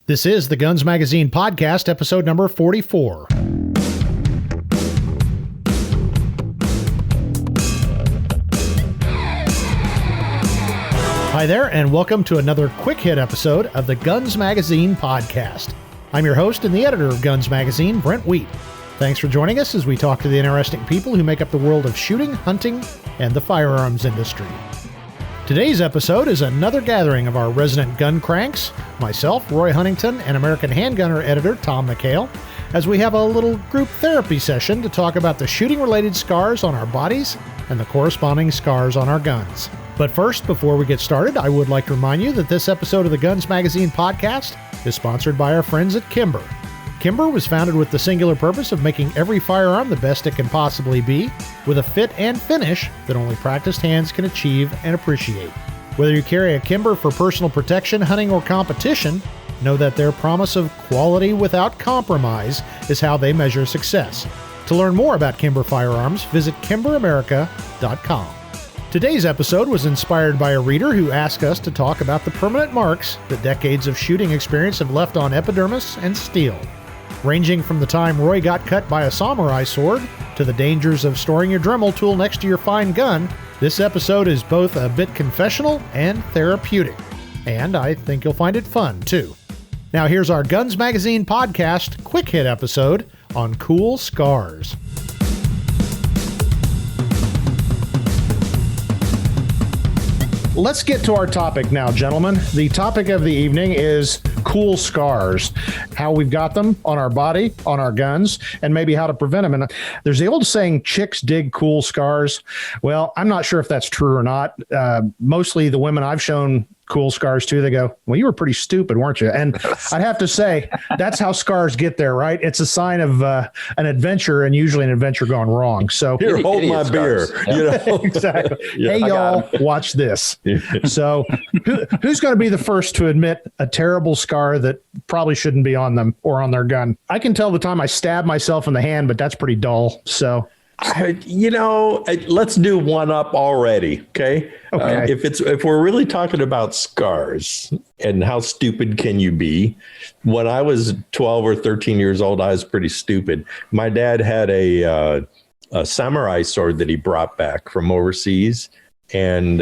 This is the Guns Magazine Podcast, episode number 44. Hi there, and welcome to another quick hit episode of the Guns Magazine Podcast. I'm your host and the editor of Guns Magazine, Brent T. Thanks for joining us as we talk to the interesting people who make up the world of shooting, hunting, and the firearms industry. Today's episode is another gathering of our resident gun cranks, myself, Roy Huntington, and American Handgunner editor Tom McHale, as we have a little group therapy session to talk about the shooting-related scars on our bodies and the corresponding scars on our guns. But first, before we get started, I would like to remind you that this episode of the Guns Magazine Podcast is sponsored by our friends at Kimber. Kimber was founded with the singular purpose of making every firearm the best it can possibly be, with a fit and finish that only practiced hands can achieve and appreciate. Whether you carry a Kimber for personal protection, hunting, or competition, know that their promise of quality without compromise is how they measure success. To learn more about Kimber firearms, visit kimberamerica.com. Today's episode was inspired by a reader who asked us to talk about the permanent marks that decades of shooting experience have left on epidermis and steel. Ranging from the time Roy got cut by a samurai sword to the dangers of storing your Dremel tool next to your fine gun, this episode is both a bit confessional and therapeutic. And I think you'll find it fun, too. Now here's our Guns Magazine Podcast quick hit episode on cool scars. Let's get to our topic now, gentlemen. The topic of the evening is cool scars, how we've got them on our body, on our guns, and maybe how to prevent them. And there's the old saying, chicks dig cool scars. Well, I'm not sure if that's true or not. Mostly the women I've shown cool scars to, they go, well, you were pretty stupid, weren't you? And I'd have to say, that's how scars get there, right? It's a sign of an adventure, and usually an adventure gone wrong. So here, hold my beer. Yeah. You know? Exactly. Yeah, hey, y'all, watch this. So who's going to be the first to admit a terrible scar that probably shouldn't be on them or on their gun? I can tell the time I stabbed myself in the hand, but that's pretty dull. So let's do one up already. Okay. If we're really talking about scars and how stupid can you be? When I was 12 or 13 years old, I was pretty stupid. My dad had a samurai sword that he brought back from overseas. And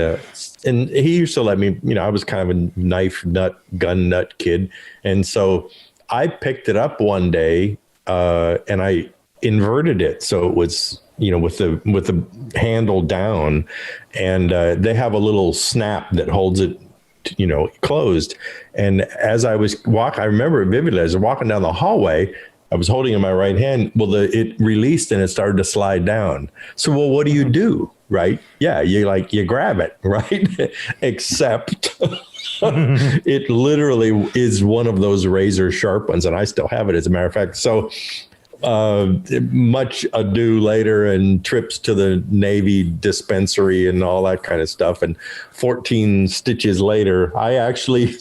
he used to let me, I was kind of a knife nut, gun nut kid. And so I picked it up one day and I inverted it. So it was, with the handle down, and they have a little snap that holds it, closed. And as I was I remember it vividly. As I was walking down the hallway, I was holding in my right hand. Well, it released and it started to slide down. So, what do? Right? Yeah, you grab it, right? Except it literally is one of those razor sharp ones, and I still have it, as a matter of fact. So much ado later, and trips to the Navy dispensary and all that kind of stuff. And 14 stitches later, I actually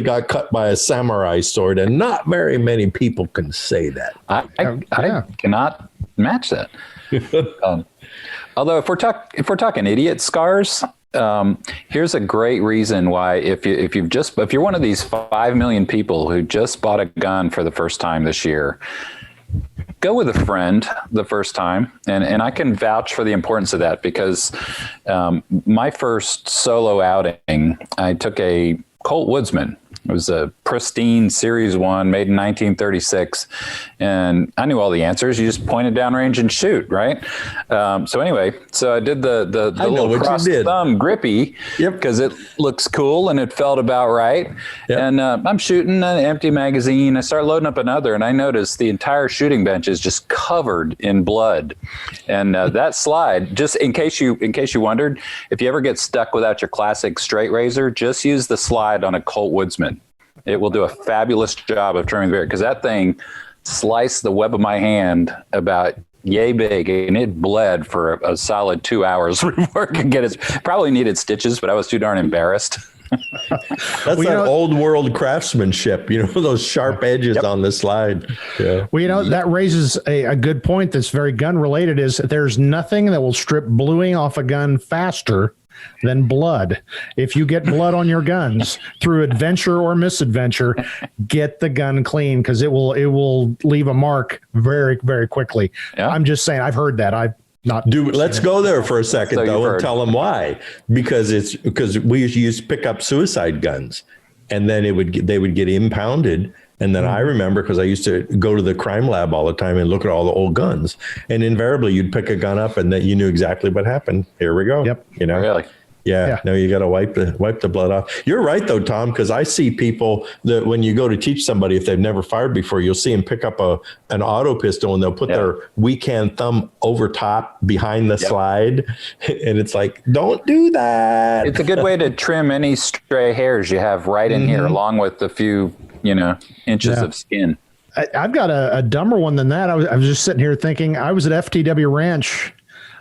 got cut by a samurai sword, and not very many people can say that. I cannot match that. Although if we're talking idiot scars, here's a great reason why if you're one of these 5 million people who just bought a gun for the first time this year, go with a friend the first time. And I can vouch for the importance of that, because my first solo outing, I took a Colt Woodsman. It was a pristine Series 1 made in 1936. And I knew all the answers. You just point it downrange and shoot, right? So I did the little cross thumb grippy, because it looks cool and it felt about right. Yep. And I'm shooting an empty magazine. I start loading up another, and I noticed the entire shooting bench is just covered in blood. And that slide, just in case you wondered, if you ever get stuck without your classic straight razor, just use the slide on a Colt Woodsman. It will do a fabulous job of trimming the beard, because that thing sliced the web of my hand about yay big, and it bled for a solid 2 hours before it could get it. Probably needed stitches, but I was too darn embarrassed. That's old world craftsmanship, those sharp edges on the slide. Yeah. Well, that raises a good point that's very gun related, is there's nothing that will strip bluing off a gun faster than blood. If you get blood on your guns through adventure or misadventure, get the gun clean, because it will leave a mark very, very quickly. Yeah. I'm just saying, I've heard that. I've not. Let's go there for a second, though, and tell them why. Because we used to pick up suicide guns, and then they would get impounded. And then I remember, because I used to go to the crime lab all the time and look at all the old guns, and invariably you'd pick a gun up and then you knew exactly what happened. Here we go. Yep. You know, really? Yeah. No, you got to wipe the blood off. You're right, though, Tom, because I see people that when you go to teach somebody, if they've never fired before, you'll see them pick up an auto pistol and they'll put their weak hand thumb over top behind the slide. And it's like, don't do that. It's a good way to trim any stray hairs you have right in here, along with a few, inches of skin. I've got a dumber one than that. I was just sitting here thinking, I was at FTW Ranch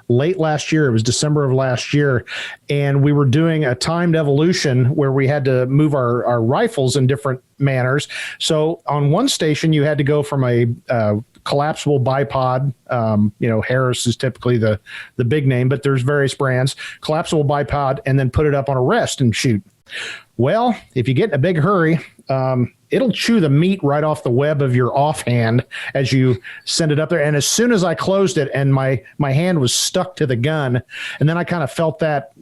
late last year. It was December of last year. And we were doing a timed evolution where we had to move our rifles in different manners. So on one station, you had to go from a collapsible bipod. Harris is typically the big name, but there's various brands. Collapsible bipod, and then put it up on a rest and shoot. Well, if you get in a big hurry, it'll chew the meat right off the web of your offhand as you send it up there. And as soon as I closed it and my hand was stuck to the gun, and then I kind of felt that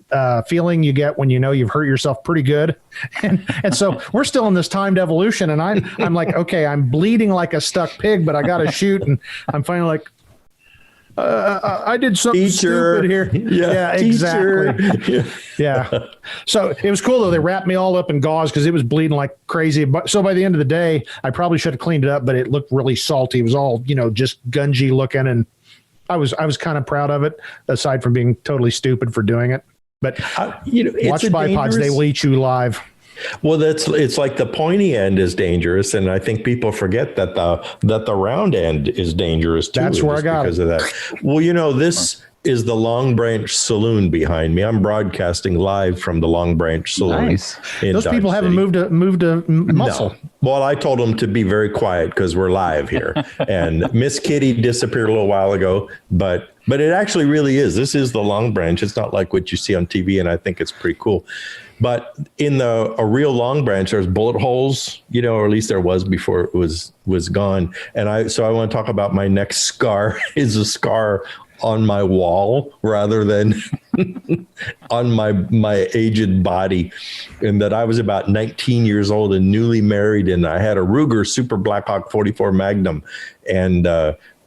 feeling you get when you've hurt yourself pretty good. And so we're still in this timed evolution, and I'm like, okay, I'm bleeding like a stuck pig, but I got to shoot. And I'm finally like, I did something stupid here. Yeah, exactly. Yeah. So it was cool, though. They wrapped me all up in gauze because it was bleeding like crazy. But so by the end of the day, I probably should have cleaned it up, but it looked really salty. It was all, just gungy looking. And I was kind of proud of it, aside from being totally stupid for doing it. But watch bipods, they will eat you live. Well, it's like the pointy end is dangerous, and I think people forget that the round end is dangerous too. That's where I got because of that. Well, this is the Long Branch Saloon behind me. I'm broadcasting live from the Long Branch Saloon. Nice. Those people haven't moved a muscle. No. Well, I told them to be very quiet because we're live here. And Miss Kitty disappeared a little while ago, but it actually really is. This is the Long Branch. It's not like what you see on TV, and I think it's pretty cool. But in a real Long Branch, there's bullet holes, or at least there was before it was gone. And I want to talk about my next scar is a scar on my wall rather than on my aged body. And that I was about 19 years old and newly married, and I had a Ruger Super Blackhawk 44 Magnum. And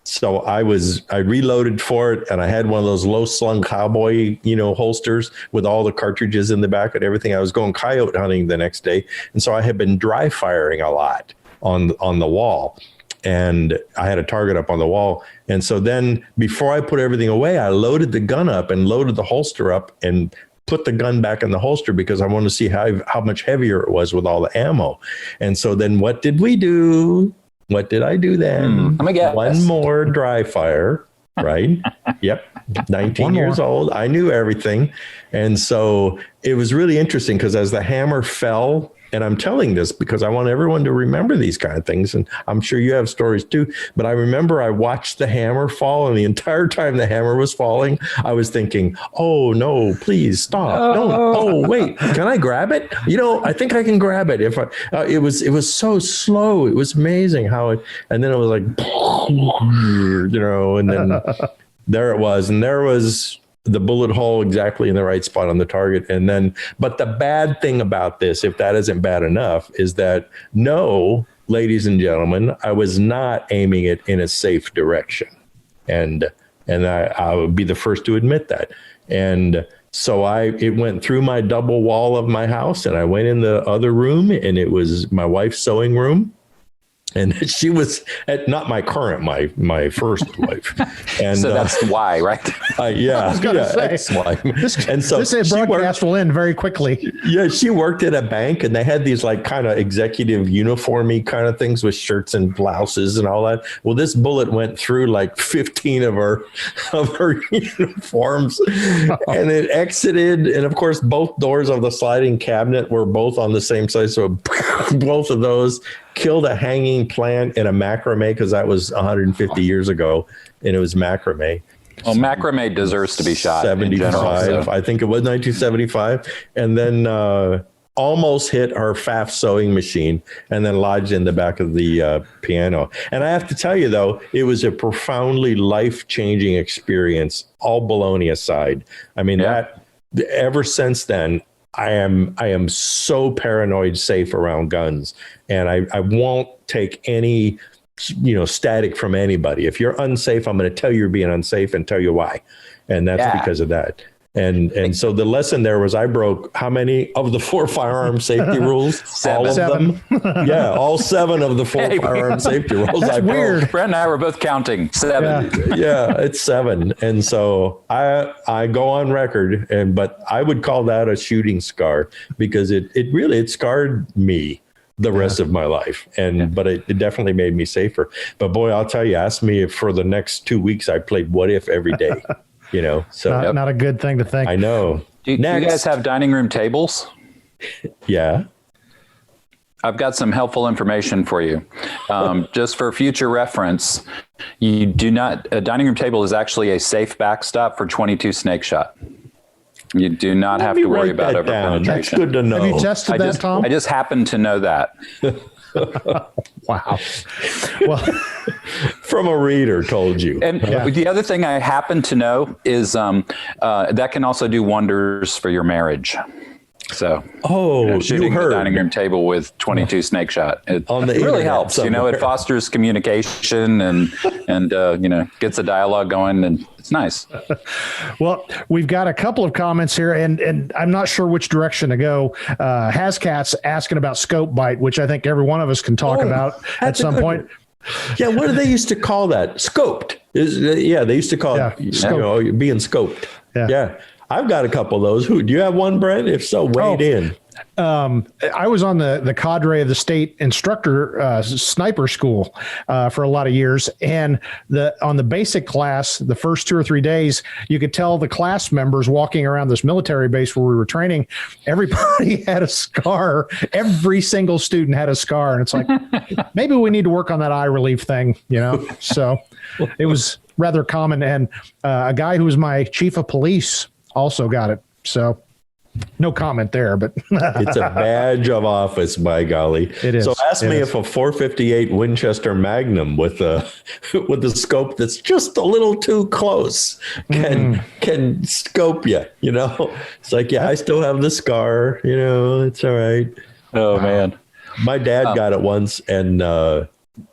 so I reloaded for it, and I had one of those low slung cowboy, holsters with all the cartridges in the back and everything. I was going coyote hunting the next day. And so I had been dry firing a lot on the wall, and I had a target up on the wall. And so then before I put everything away, I loaded the gun up and loaded the holster up and put the gun back in the holster because I wanted to see how much heavier it was with all the ammo. And so then what did we do? What did I do then? Let me guess. One more dry fire, right? Yep. 19 years old. I knew everything. And so it was really interesting because as the hammer fell, and I'm telling this because I want everyone to remember these kind of things. And I'm sure you have stories too. But I remember I watched the hammer fall, and the entire time the hammer was falling, I was thinking, oh, no, please stop. Don't. Oh, wait, can I grab it? I think I can grab it. If it was so slow. It was amazing how and then it was like, and then there it was. And there was the bullet hole exactly in the right spot on the target. And then, but the bad thing about this, if that isn't bad enough, is that no, ladies and gentlemen, I was not aiming it in a safe direction. And I would be the first to admit that. And so it went through my double wall of my house, and I went in the other room, and it was my wife's sewing room. And she was not my current, my first wife. And so that's why, right? Yeah. I was going to say. This broadcast will end very quickly. Yeah. She worked at a bank, and they had these like kind of executive uniformy kind of things with shirts and blouses and all that. Well, this bullet went through like 15 of her uniforms, and it exited. And of course, both doors of the sliding cabinet were both on the same side. So both of those killed a hanging plant in a macrame, because that was 150 years ago, and it was macrame. Well, macrame deserves to be shot. 75, general, so. I think it was 1975, and then almost hit our Pfaff sewing machine, and then lodged in the back of the piano. And I have to tell you, though, it was a profoundly life-changing experience, all baloney aside. I mean, that ever since then, I am so paranoid safe around guns, and I won't take any static from anybody. If you're unsafe, I'm going to tell you you're being unsafe and tell you why. And that's because of that. And so the lesson there was I broke how many of the 4 firearm safety rules? All of them. Yeah, all 7 of the 4 firearm safety rules. That's weird. Brent and I were both counting 7. Yeah, it's 7. And so I go on record, but I would call that a shooting scar because it really scarred me the rest of my life. But it definitely made me safer. But boy, I'll tell you, ask me if for the next 2 weeks I played What If every day. So not a good thing to think. I know. Do you guys have dining room tables? Yeah. I've got some helpful information for you. Just for future reference, you do not, a dining room table is actually a safe backstop for 22 snake shot. You do not have to worry about overpenetration. That's good to know. Have you tested that, Tom? I just happen to know that. Wow. Well, from a reader told you. And the other thing I happen to know is that can also do wonders for your marriage. So, shooting the dining room table with 22 snake shot, it really helps. Somewhere. It fosters communication and gets a dialogue going, and it's nice. Well, we've got a couple of comments here, and I'm not sure which direction to go. Hascat's asking about scope bite, which I think every one of us can talk about at some point. Yeah, what do they used to call that? Scoped. They used to call it being scoped. Yeah. I've got a couple of those. Do you have one, Brent? If so, wade in. I was on the cadre of the state instructor sniper school for a lot of years. And on the basic class, the first 2 or 3 days, you could tell the class members walking around this military base where we were training, everybody had a scar. Every single student had a scar. And it's like, maybe we need to work on that eye relief thing, So it was rather common. And a guy who was my chief of police also got it. So no comment there, but it's a badge of office, by golly. It is. So ask me if a .458 Winchester Magnum with a scope that's just a little too close can scope you. It's like, I still have the scar. It's all right. Oh man, my dad got it once, and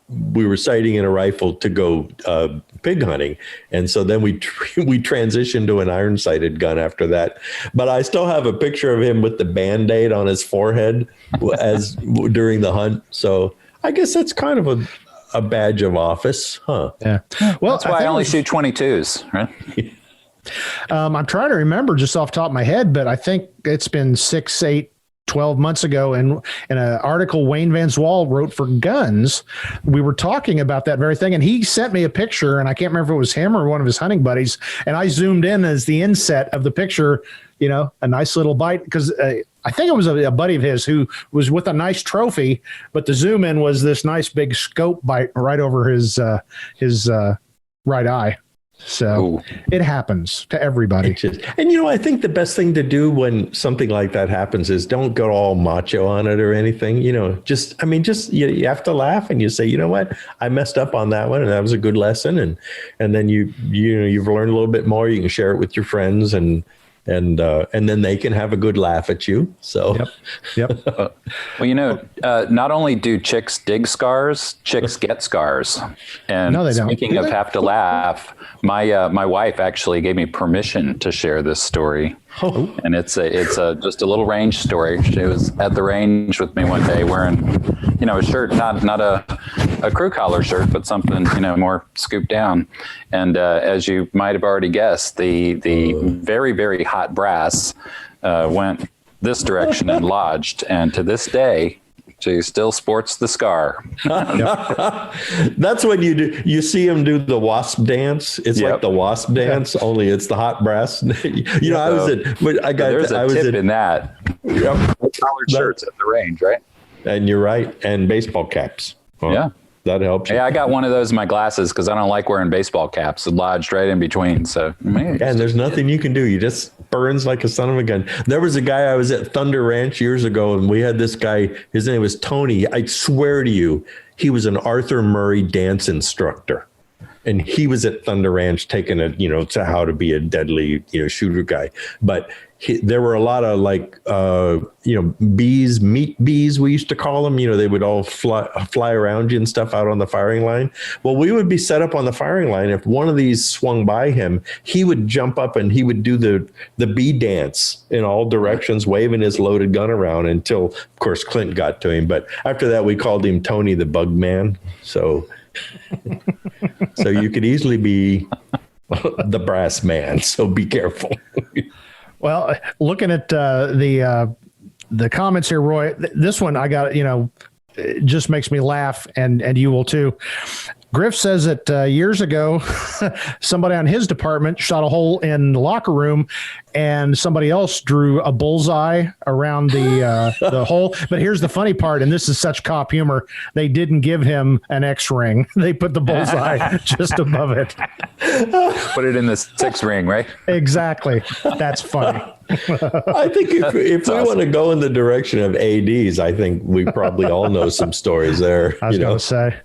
we were sighting in a rifle to go pig hunting. And so then we transitioned to an iron sighted gun after that. But I still have a picture of him with the Band-Aid on his forehead during the hunt. So I guess that's kind of a badge of office, huh? Yeah. Well, that's why I only shoot 22s, right? I'm trying to remember just off the top of my head, but I think it's been 6, 8, 12 months ago, and in an article Wayne Van Zwal wrote for Guns, we were talking about that very thing, and he sent me a picture, and I can't remember if it was him or one of his hunting buddies, and I zoomed in as the inset of the picture, a nice little bite, because I think it was a buddy of his who was with a nice trophy, but the zoom in was this nice big scope bite right over his right eye. So It happens to everybody. And, I think the best thing to do when something like that happens is don't go all macho on it or anything, you have to laugh and you say, you know what, I messed up on that one and that was a good lesson. And then you've learned a little bit more. You can share it with your friends and then they can have a good laugh at you. So, Yep. Well, not only do chicks dig scars, chicks get scars. And no, they don't. Speaking of have to laugh, my wife actually gave me permission to share this story. Oh. And it's just a little range story. She was at the range with me one day wearing, a shirt, not a crew collar shirt, but something, more scooped down. And as you might have already guessed, the very, very hot brass went this direction and lodged. And to this day, she still sports the scar. That's when you see him do the wasp dance. It's like the wasp dance, only it's the hot brass. I was a tip in that. Collared shirts at the range, right? And you're right. And baseball caps. Yeah. That helps. Yeah, I got one of those in my glasses because I don't like wearing baseball caps. It lodged right in between. So, man, and there's nothing you can do. You just burns like a son of a gun. There was a guy, I was at Thunder Ranch years ago, and we had this guy. His name was Tony. I swear to you, he was an Arthur Murray dance instructor. And he was at Thunder Ranch taking it, to how to be a deadly, shooter guy. But there were a lot of bees, meat bees, we used to call them. They would all fly around you and stuff out on the firing line. Well, we would be set up on the firing line. If one of these swung by him, he would jump up and he would do the bee dance in all directions, waving his loaded gun around until, of course, Clint got to him. But after that, we called him Tony the Bug Man. So you could easily be the brass man. So be careful. Well, looking at the comments here, Roy, this one I got, it just makes me laugh, and you will too. Griff says that years ago, somebody on his department shot a hole in the locker room, and somebody else drew a bullseye around the hole. But here's the funny part, and this is such cop humor: they didn't give him an X ring; they put the bullseye just above it. Put it in the 6 ring, right? Exactly. That's funny. I think if we want to go in the direction of ADs, I think we probably all know some stories there. I was going to say,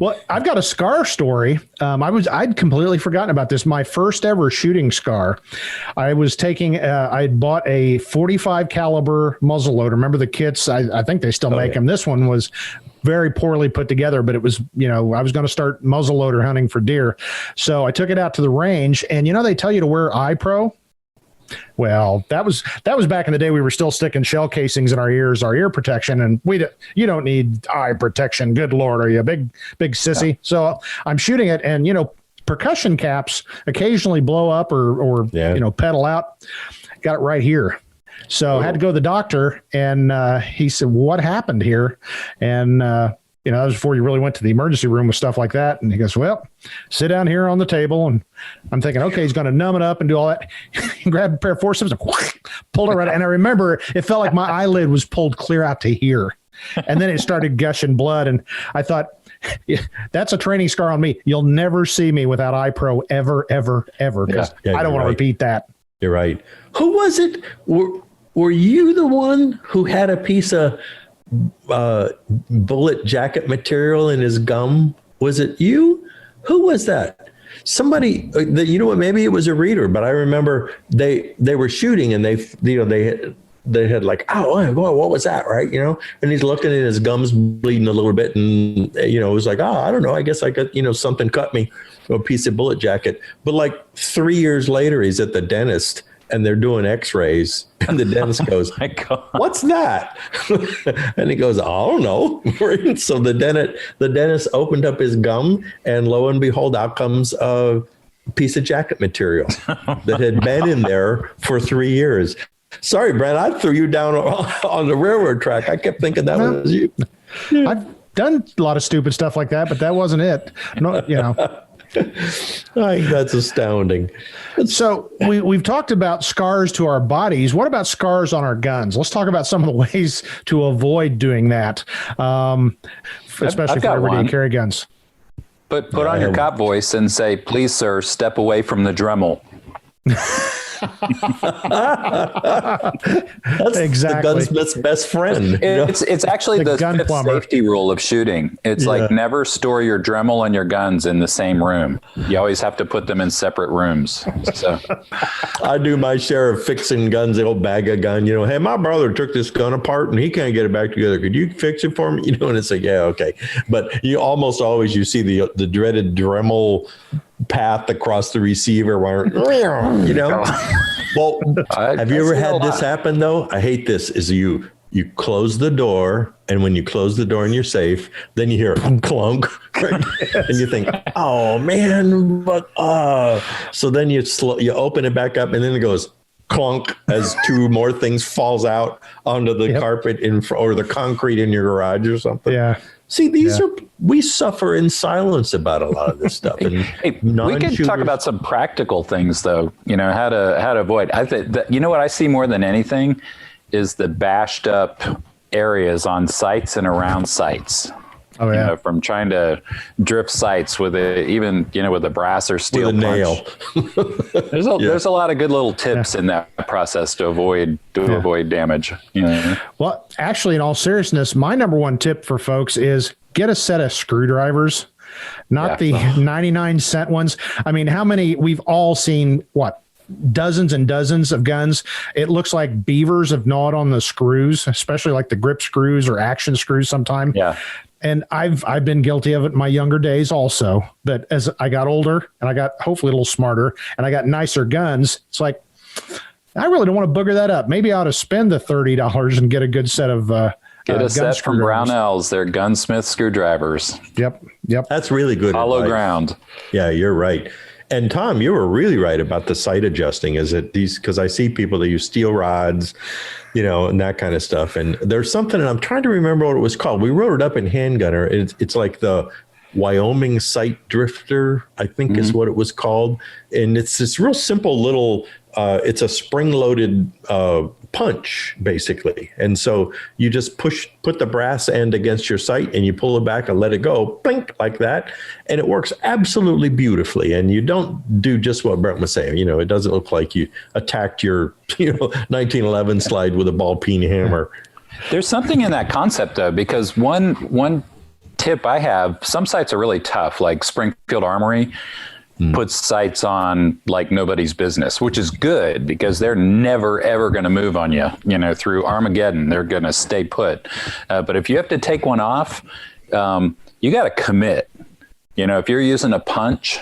well, I've got a scar story. I'd completely forgotten about this. My first ever shooting scar. I was I'd bought a 45 caliber muzzleloader. Remember the kits? I think they still make them. This one was very poorly put together, but it was, I was going to start muzzleloader hunting for deer. So I took it out to the range, and they tell you to wear iPro. Well, that was back in the day. We were still sticking shell casings in our ears, our ear protection, and you don't need eye protection. Good Lord, are you a big sissy? Yeah. So I'm shooting it, and percussion caps occasionally blow up or pedal out. Got it right here. So I had to go to the doctor, and he said, "What happened here?" And that was before you really went to the emergency room with stuff like that. And he goes, "Well, sit down here on the table." And I'm thinking, okay, he's going to numb it up and do all that. He grabbed a pair of forceps and pulled it right out. And I remember it felt like my eyelid was pulled clear out to here. And then it started gushing blood. And I thought, that's a training scar on me. You'll never see me without iPro ever, ever, ever. Because I don't want to repeat that. You're right. Who was it? Were you the one who had a piece of bullet jacket material in his gum? Was it you? Who was that? Somebody what, maybe it was a reader, but I remember they were shooting, and they had like, oh, what was that? Right. And he's looking at his gums bleeding a little bit. And, it was like, I don't know. I guess I got, something cut me, a piece of bullet jacket. But like 3 years later, he's at the dentist, and they're doing x-rays, and the dentist goes, oh my God. What's that? And he goes, I don't know. So the dentist opened up his gum, and lo and behold, out comes a piece of jacket material that had been in there for 3 years. Sorry, Brent, I threw you down on the railroad track. I kept thinking that was you. I've done a lot of stupid stuff like that, but that wasn't it. No, I think that's astounding. So we've talked about scars to our bodies. What about scars on our guns? Let's talk about some of the ways to avoid doing that, especially for everyday carry guns. Put on your cop voice and say, "Please, sir, step away from the Dremel." That's exactly the gunsmith's best friend. It's actually the fifth safety rule of shooting. It's like never store your Dremel and your guns in the same room. You always have to put them in separate rooms. So I do my share of fixing guns. The old bag of gun, hey, my brother took this gun apart and he can't get it back together. Could you fix it for me? And it's like, yeah, okay. But you almost always see the dreaded Dremel path across the receiver wire, Well, have you ever had this happen though? I hate this. Is you close the door, and when you close the door and you're safe, then you hear a clunk, and you think, oh man, but so then you open it back up, and then it goes clunk as 2 more things falls out onto the carpet or the concrete in your garage or something. Yeah. See, we suffer in silence about a lot of this stuff. And we can talk about some practical things, though. How to avoid. I think that, what I see more than anything is the bashed up areas on sites and around sites. Oh, yeah. From trying to drift sights with with a brass or steel with a punch. nail. There's a lot of good little tips in that process to avoid damage. Well, actually, in all seriousness, my number one tip for folks is get a set of screwdrivers, not the 99-cent ones. I mean, how many? We've all seen dozens and dozens of guns. It looks like beavers have gnawed on the screws, especially like the grip screws or action screws sometime. Yeah. And I've been guilty of it in my younger days also. But as I got older and I got hopefully a little smarter and I got nicer guns, it's like, I really don't want to booger that up. Maybe I ought to spend the $30 and get a good set of get a set from Brownells. They're gunsmith screwdrivers. Yep. That's really good. Hollow advice. ground. Yeah, you're right. And Tom, you were really right about the sight adjusting. Is it these? Because I see people that use steel rods, and that kind of stuff. And there's something, and I'm trying to remember what it was called. We wrote it up in Handgunner. It's like the Wyoming Sight Drifter, I think is what it was called. And it's this real simple little, it's a spring-loaded punch, basically. And so you just put the brass end against your sight and you pull it back and let it go, blink, like that. And it works absolutely beautifully. And you don't do just what Brent was saying. It doesn't look like you attacked your, 1911 slide with a ball peen hammer. There's something in that concept, though, because one tip I have, some sites are really tough, like Springfield Armory puts sights on like nobody's business, which is good because they're never, ever going to move on you, through Armageddon. They're going to stay put. But if you have to take one off, you got to commit. If you're using a punch,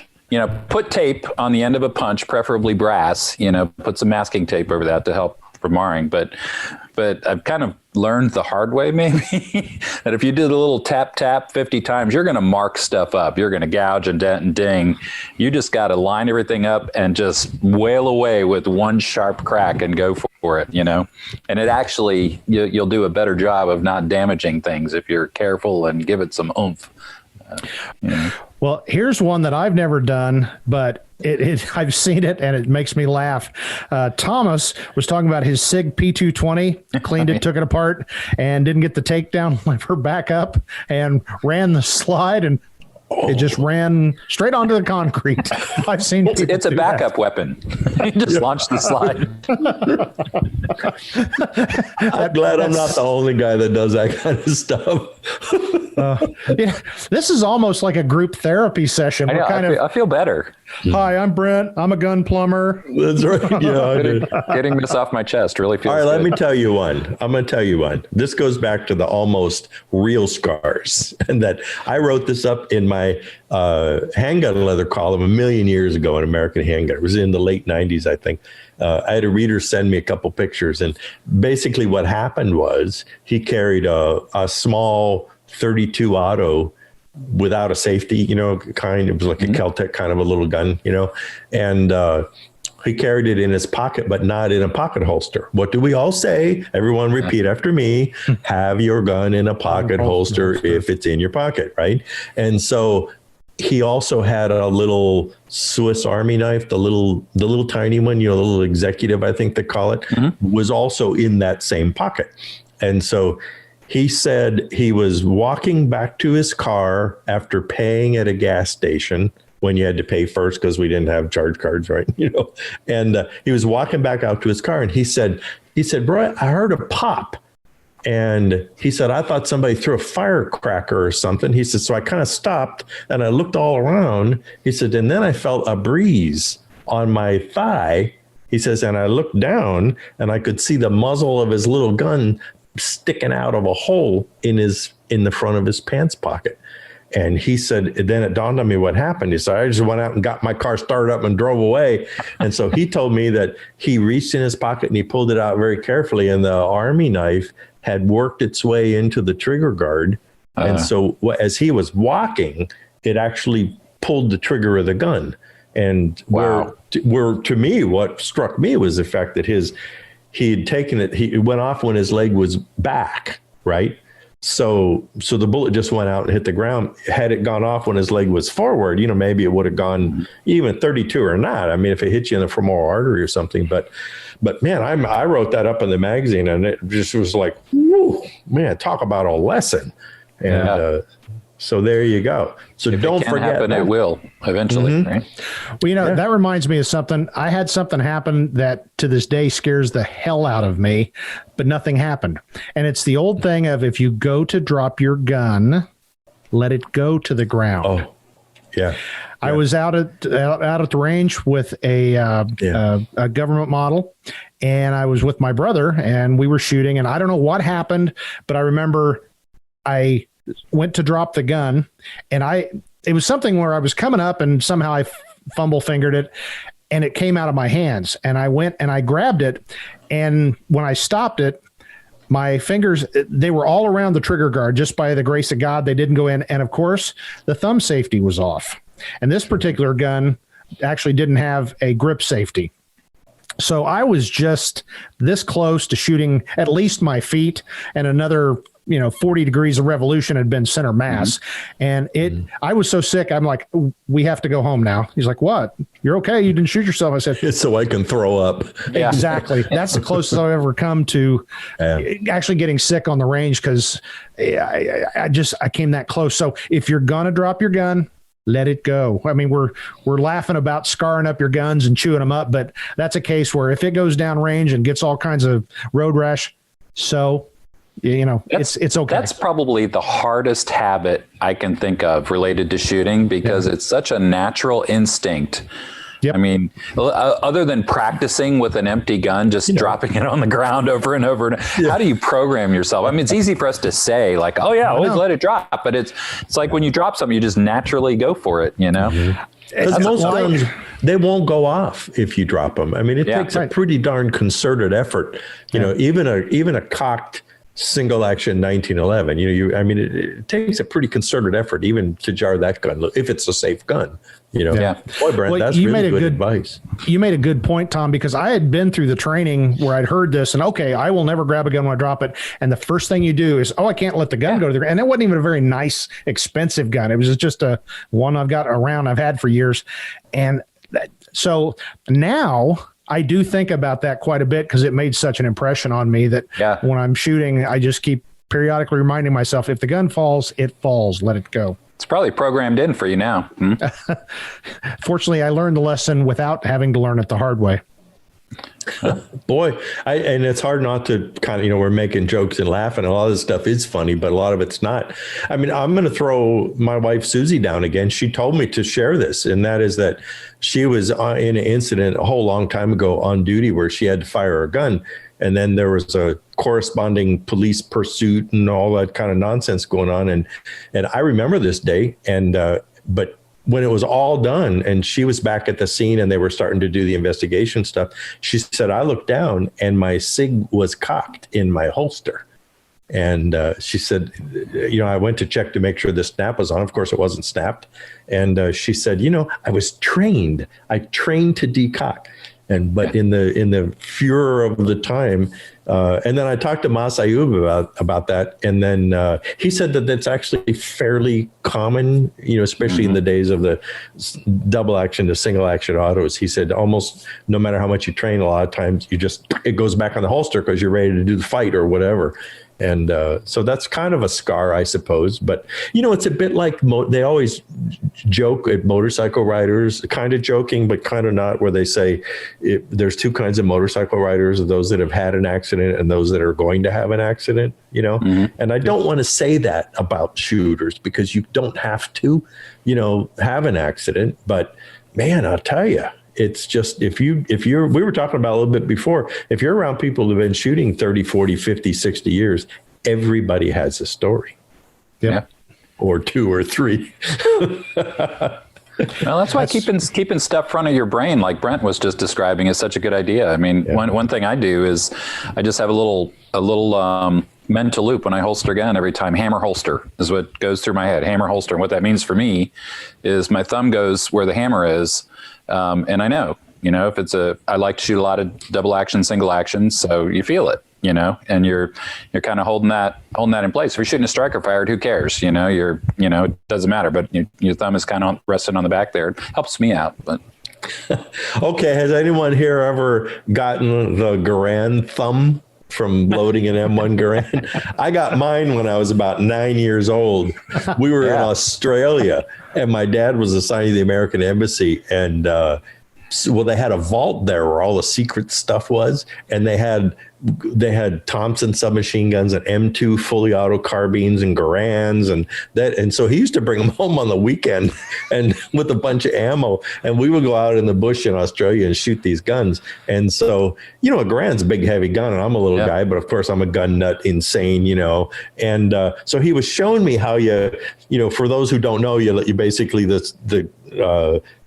put tape on the end of a punch, preferably brass, put some masking tape over that to help from marring. But I've kind of learned the hard way, maybe, that if you do the little tap 50 times, you're going to mark stuff up. You're going to gouge and dent and ding. You just got to line everything up and just wail away with one sharp crack and go for it, And it actually, you'll do a better job of not damaging things if you're careful and give it some oomph. Well, here's one that I've never done, but I've seen it and it makes me laugh. Thomas was talking about his SIG P220, cleaned it, took it apart, and didn't get the takedown lever back up and ran the slide, and it just ran straight onto the concrete. I've seen it's a backup weapon. You just launch the slide. I'm glad I'm not the only guy that does that kind of stuff. This is almost like a group therapy session. I feel better. Hi, I'm Brent. I'm a gun plumber. That's right. Getting this off my chest really feels All right, good. let me tell you one. I'm going to tell you one. This goes back to the almost real scars. And that I wrote this up in my handgun leather column a million years ago in American Handgun. It was in the late 90s, I think. I had a reader send me a couple pictures. And basically what happened was he carried a small 32 auto without a safety, kind. It was like a Kel-Tec kind of a little gun, and he carried it in his pocket, but not in a pocket holster. What do we all say? Everyone repeat after me. Have your gun in a pocket holster if it's in your pocket, right? And so he also had a little Swiss Army knife, the little tiny one, the little executive, I think they call it, was also in that same pocket. And so he said he was walking back to his car after paying at a gas station when you had to pay first because we didn't have charge cards, right? And he was walking back out to his car, and he said, bro, I heard a pop. And he said, I thought somebody threw a firecracker or something. He said, so I kind of stopped and I looked all around. He said, and then I felt a breeze on my thigh. He says, and I looked down and I could see the muzzle of his little gun sticking out of a hole in the front of his pants pocket. And he said, then it dawned on me what happened. He said, I just went out and got my car started up and drove away. And so he told me that he reached in his pocket and he pulled it out very carefully. And the Army knife had worked its way into the trigger guard. And so as he was walking, it actually pulled the trigger of the gun. And where to me, what struck me was the fact that he had taken it. It went off when his leg was back, right? So the bullet just went out and hit the ground. Had it gone off when his leg was forward, maybe it would have gone even 32 or not. I mean, if it hit you in the femoral artery or something. But man, I wrote that up in the magazine, and it just was like, whoo, man, talk about a lesson. And So there you go. So if don't it can forget happen, that. it will eventually, right? Well, that reminds me of something. I had something happen that to this day scares the hell out of me, but nothing happened. And it's the old thing of if you go to drop your gun, let it go to the ground. Oh, yeah. I was out at the range with a government model, and I was with my brother, and we were shooting. And I don't know what happened, but I remember I went to drop the gun, and it was something where I was coming up, and somehow I fumble fingered it, and it came out of my hands. And I went and I grabbed it, and when I stopped it, my fingers, they were all around the trigger guard. Just by the grace of God, they didn't go in. And of course, the thumb safety was off. And this particular gun actually didn't have a grip safety. So I was just this close to shooting at least my feet, and another 40 degrees of revolution had been center mass. And I was so sick. I'm like, we have to go home now. He's like, what? You're okay? You didn't shoot yourself? I said, it's so I can throw up. Yeah. Exactly. That's the closest I've ever come to actually getting sick on the range, because I came that close. So if you're going to drop your gun, let it go. I mean, we're laughing about scarring up your guns and chewing them up, but that's a case where if it goes down range and gets all kinds of road rash, it's okay. That's probably the hardest habit I can think of related to shooting, because it's such a natural instinct. Yep. I mean, other than practicing with an empty gun, just dropping it on the ground over and over. How do you program yourself? I mean, it's easy for us to say like, oh yeah, always let it drop. But it's like when you drop something, you just naturally go for it, Because most guns, they won't go off if you drop them. I mean, it takes a pretty darn concerted effort. Even a cocked single action 1911. It takes a pretty concerted effort even to jar that gun if it's a safe gun. Boy, Brent, that's really good advice. You made a good point, Tom, because I had been through the training where I'd heard this, and okay, I will never grab a gun when I drop it. And the first thing you do is, I can't let the gun go to the ground. And it wasn't even a very nice, expensive gun. It was just a one I've got around I've had for years. And so now I do think about that quite a bit, because it made such an impression on me that when I'm shooting, I just keep periodically reminding myself, if the gun falls, it falls, let it go. It's probably programmed in for you now. Fortunately, I learned the lesson without having to learn it the hard way. Boy, and it's hard not to kind of, we're making jokes and laughing. A lot of this stuff is funny, but a lot of it's not. I mean, I'm going to throw my wife, Susie, down again. She told me to share this, and that is that she was in an incident a whole long time ago on duty where she had to fire a gun. And then there was a corresponding police pursuit and all that kind of nonsense going on. And I remember this day. But when it was all done and she was back at the scene and they were starting to do the investigation stuff, she said, I looked down and my SIG was cocked in my holster. And she said, I went to check to make sure the snap was on. Of course, it wasn't snapped. And she said, I was trained. I trained to decock. But in the furor of the time, and then I talked to Mas Ayub about that, and then he said that that's actually fairly common, especially in the days of the double action to single action autos. He said almost no matter how much you train, a lot of times it goes back on the holster because you're ready to do the fight or whatever. And so that's kind of a scar, I suppose. But, it's a bit like they always joke at motorcycle riders, kind of joking, but kind of not, where they say there's two kinds of motorcycle riders, those that have had an accident and those that are going to have an accident, And I don't want to say that about shooters, because you don't have to, have an accident. But, man, I'll tell you. It's just, if you're, we were talking about a little bit before, if you're around people who've been shooting 30, 40, 50, 60 years, everybody has a story. Yeah. Or two or three. Well, that's why keeping stuff front of your brain, like Brent was just describing, is such a good idea. I mean, one thing I do is I just have a little mental loop when I holster a gun every time. Hammer holster is what goes through my head. Hammer holster. And what that means for me is my thumb goes where the hammer is. And I know, if I like to shoot a lot of double action, single action. So you feel it, and you're kind of holding that in place. If you're shooting a striker fired, who cares? It doesn't matter, but your thumb is kind of resting on the back there. It helps me out, but. Okay. Has anyone here ever gotten the Garand thumb from loading an M1 Garand. I got mine when I was about 9 years old. We were in Australia, and my dad was assigned to the American Embassy, and they had a vault there where all the secret stuff was, and they had Thompson submachine guns and M2 fully auto carbines and Garands and so he used to bring them home on the weekend and with a bunch of ammo, and we would go out in the bush in Australia and shoot these guns. And so, a Garand's a big heavy gun, and I'm a little guy, but of course I'm a gun nut, insane, and so he was showing me how for those who don't know, you basically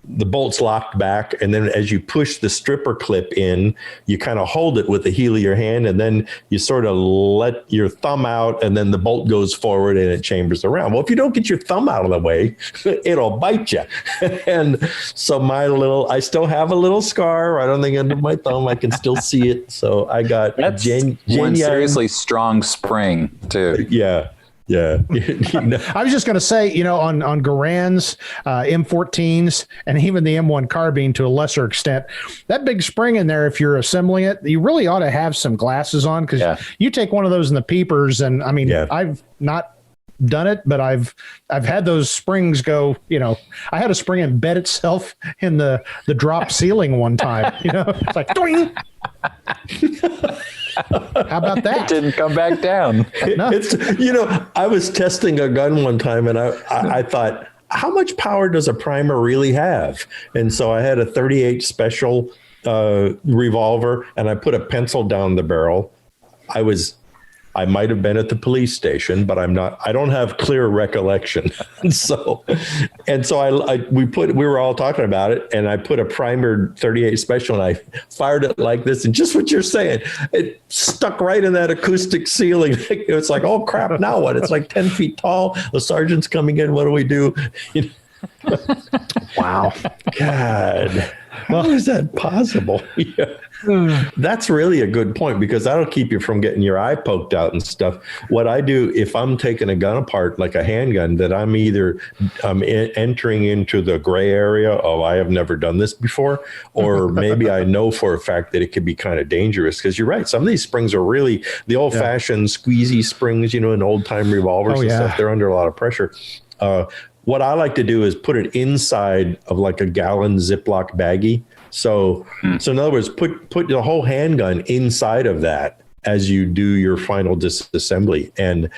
the bolt's locked back, and then as you push the stripper clip in, you kind of hold it with the heel of your hand, and then you sort of let your thumb out, and then the bolt goes forward and it chambers around. Well, if you don't get your thumb out of the way, it'll bite you. And so I still have a little scar right on the end of my thumb. I can still see it. So I got one seriously strong spring too. Yeah. Yeah. I was just going to say, on Garands, M14s, and even the M1 carbine to a lesser extent, that big spring in there, if you're assembling it, you really ought to have some glasses on, because you take one of those in the peepers, and I've not done it, but I've had those springs go, I had a spring embed itself in the drop ceiling one time, it's like, doing. How about that? It didn't come back down. No. I was testing a gun one time, and I thought, how much power does a primer really have? And so I had a 38 special revolver, and I put a pencil down the barrel. I might have been at the police station, but I don't have clear recollection. We were all talking about it, and I put a primered 38 special, and I fired it like this. And just what you're saying, it stuck right in that acoustic ceiling. It's like, oh crap, now what? It's like 10 feet tall. The sergeant's coming in. What do we do? Wow. God. How is that possible? That's really a good point, because that'll keep you from getting your eye poked out and stuff. What I do if I'm taking a gun apart, like a handgun, that I'm either entering into the gray area of I have never done this before, or maybe I know for a fact that it could be kind of dangerous. Because you're right, some of these springs are really the old-fashioned squeezy springs, in old-time revolvers and stuff. They're under a lot of pressure. What I like to do is put it inside of like a gallon Ziploc baggie. So in other words, put the whole handgun inside of that as you do your final disassembly. And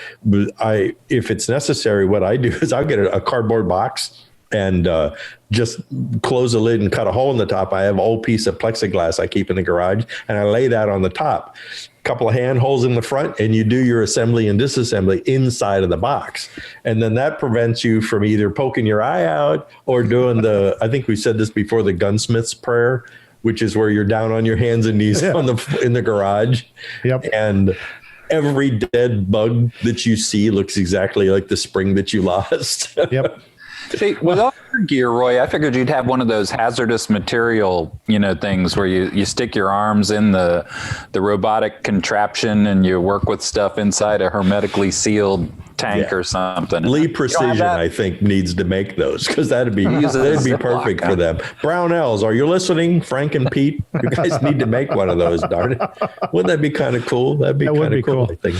if it's necessary, what I do is I'll get a cardboard box and just close the lid and cut a hole in the top. I have an old piece of plexiglass I keep in the garage, and I lay that on the top. Couple of hand holes in the front, and you do your assembly and disassembly inside of the box. And then that prevents you from either poking your eye out or doing I think we said this before, the gunsmith's prayer, which is where you're down on your hands and knees in the garage. Yep. And every dead bug that you see looks exactly like the spring that you lost. Yep. See, with all your gear, Roy, I figured you'd have one of those hazardous material, things where you stick your arms in the robotic contraption and you work with stuff inside a hermetically sealed tank or something. Lee Precision, I think, needs to make those, because that'd be perfect for them. Brownells, are you listening? Frank and Pete, you guys need to make one of those, darn it. Wouldn't that be kind of cool? That'd be kind of cool, I think.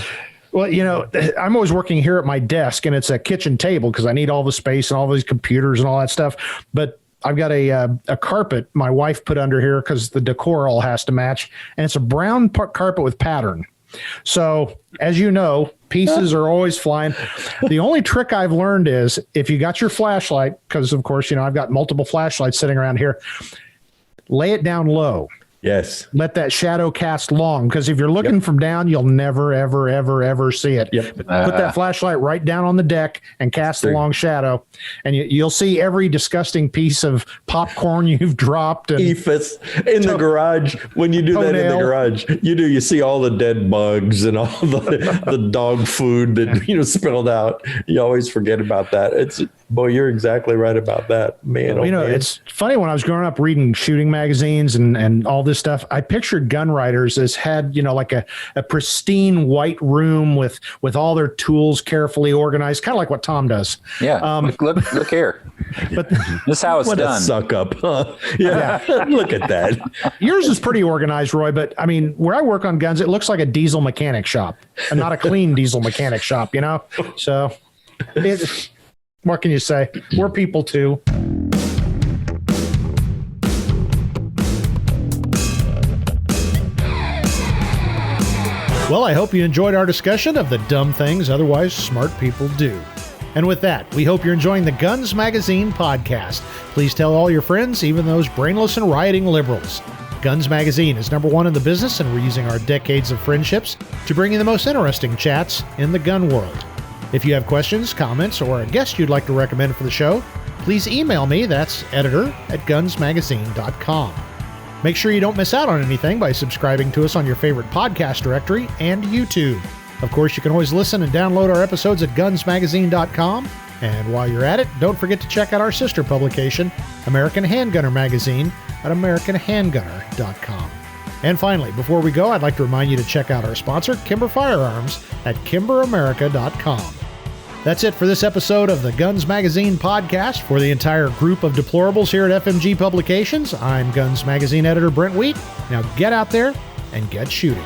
Well, I'm always working here at my desk, and it's a kitchen table because I need all the space and all these computers and all that stuff. But I've got a carpet my wife put under here because the decor all has to match, and it's a brown carpet with pattern. So, as you know, pieces are always flying. The only trick I've learned is if you got your flashlight, because of course, I've got multiple flashlights sitting around here, lay it down low. Yes. Let that shadow cast long, because if you're looking from down, you'll never, ever, ever, ever see it. Yep. Put that flashlight right down on the deck and cast the long shadow, and you'll see every disgusting piece of popcorn you've dropped. And Ephus in the garage. When you do that in the garage, you see all the dead bugs and all the dog food that spilled out. You always forget about that. Boy, you're exactly right about that, man. It's funny, when I was growing up reading shooting magazines and all this this stuff, I pictured gun writers as had, like a pristine white room with all their tools carefully organized, kind of like what Tom does. Yeah. Look here. But this is how it's what done. A suck up. Huh? Yeah. Look at that. Yours is pretty organized, Roy. But I mean, where I work on guns, it looks like a diesel mechanic shop, and not a clean diesel mechanic shop. So what can you say? We're people too. Well, I hope you enjoyed our discussion of the dumb things otherwise smart people do. And with that, we hope you're enjoying the Guns Magazine podcast. Please tell all your friends, even those brainless and rioting liberals. Guns Magazine is #1 in the business, and we're using our decades of friendships to bring you the most interesting chats in the gun world. If you have questions, comments, or a guest you'd like to recommend for the show, please email me. That's editor@gunsmagazine.com. Make sure you don't miss out on anything by subscribing to us on your favorite podcast directory and YouTube. Of course, you can always listen and download our episodes at gunsmagazine.com. And while you're at it, don't forget to check out our sister publication, American Handgunner Magazine, at americanhandgunner.com. And finally, before we go, I'd like to remind you to check out our sponsor, Kimber Firearms, at kimberamerica.com. That's it for this episode of the Guns Magazine podcast. For the entire group of deplorables here at FMG Publications, I'm Guns Magazine editor Brent Wheat. Now get out there and get shooting.